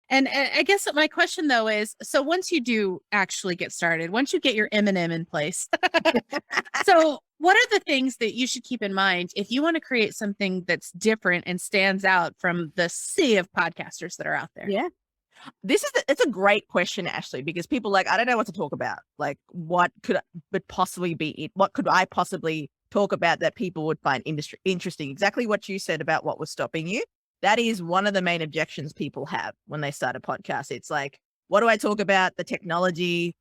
And I guess my question though is, so once you do actually get started, once you get your M&M in place, so what are the things that you should keep in mind if you want to create something that's different and stands out from the sea of podcasters that are out there? Yeah. It's a great question, Ashley, because people I don't know what to talk about. Like, what would possibly be it? What could I possibly talk about that people would find interesting? Exactly what you said about what was stopping you. That is one of the main objections people have when they start a podcast. It's like, what do I talk about? The technology,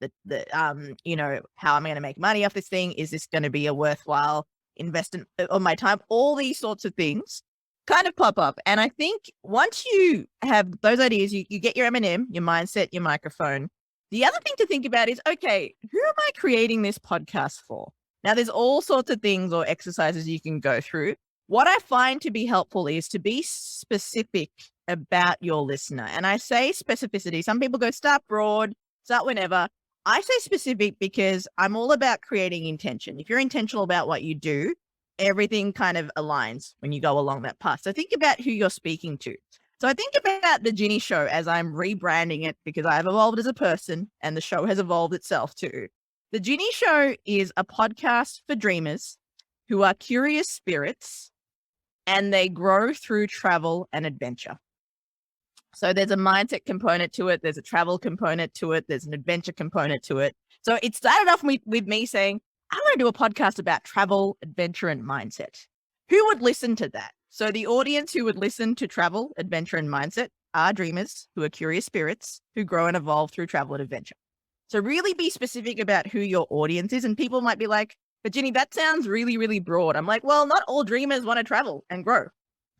how am I going to make money off this thing? Is this going to be a worthwhile investment of my time? All these sorts of things kind of pop up. And I think once you have those ideas, you get your M&M, your mindset, your microphone. The other thing to think about is, okay, who am I creating this podcast for? Now, there's all sorts of things or exercises you can go through. What I find to be helpful is to be specific about your listener. And I say specificity. Some people go start broad, start whenever. I say specific because I'm all about creating intention. If you're intentional about what you do, everything kind of aligns when you go along that path. So think about who you're speaking to. So I think about the Ginni Show as I'm rebranding it because I've evolved as a person and the show has evolved itself too. The Ginni Show is a podcast for dreamers who are curious spirits and they grow through travel and adventure. So there's a mindset component to it. There's a travel component to it. There's an adventure component to it. So it started off with me saying, I'm going to do a podcast about travel, adventure, and mindset. Who would listen to that? So the audience who would listen to travel, adventure, and mindset are dreamers who are curious spirits who grow and evolve through travel and adventure. So really be specific about who your audience is. And people might be like, but Ginni, that sounds really, really broad. I'm like, well, not all dreamers want to travel and grow.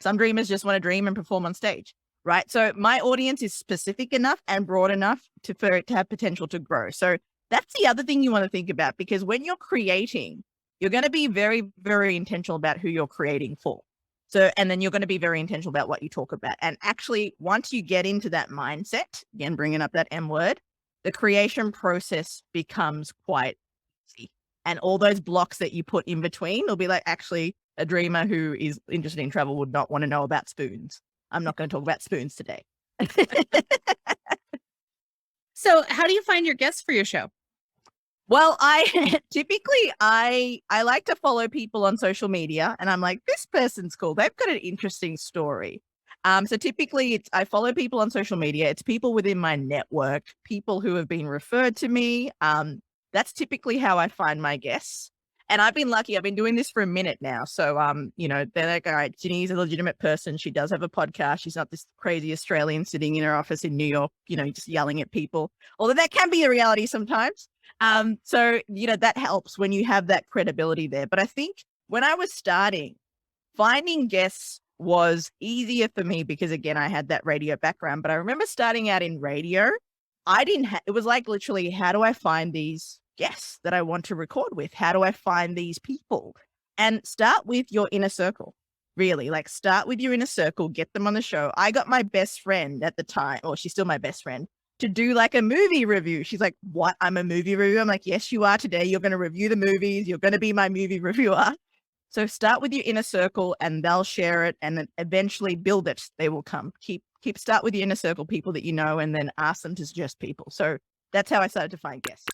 Some dreamers just want to dream and perform on stage, right? So my audience is specific enough and broad enough for it to have potential to grow. So that's the other thing you want to think about, because when you're creating, you're going to be very, very intentional about who you're creating for. So, and then you're going to be very intentional about what you talk about. And actually, once you get into that mindset, again, bringing up that M word, the creation process becomes quite easy. And all those blocks that you put in between will be like, actually, a dreamer who is interested in travel would not want to know about spoons. I'm not going to talk about spoons today. So how do you find your guests for your show? Well, I typically like to follow people on social media and I'm like, this person's cool. They've got an interesting story. So typically I follow people on social media. It's people within my network, people who have been referred to me. That's typically how I find my guests. And I've been lucky. I've been doing this for a minute now. So, they're like, all right, Ginni's a legitimate person. She does have a podcast. She's not this crazy Australian sitting in her office in New York, just yelling at people. Although that can be a reality sometimes. So, that helps when you have that credibility there. But I think when I was starting, finding guests was easier for me because, again, I had that radio background. But I remember starting out in radio, it was like literally, how do I find these guests that I want to record with? How do I find these people? And start with your inner circle, really. Like, start with your inner circle, get them on the show. I got my best friend at the time, or she's still my best friend, to do like a movie review. She's like, what? I'm a movie reviewer? I'm like, yes, you are today. You're going to review the movies. You're going to be my movie reviewer. So start with your inner circle and they'll share it and then eventually build it. They will come. Start with your inner circle, people that you know, and then ask them to suggest people. So that's how I started to find guests.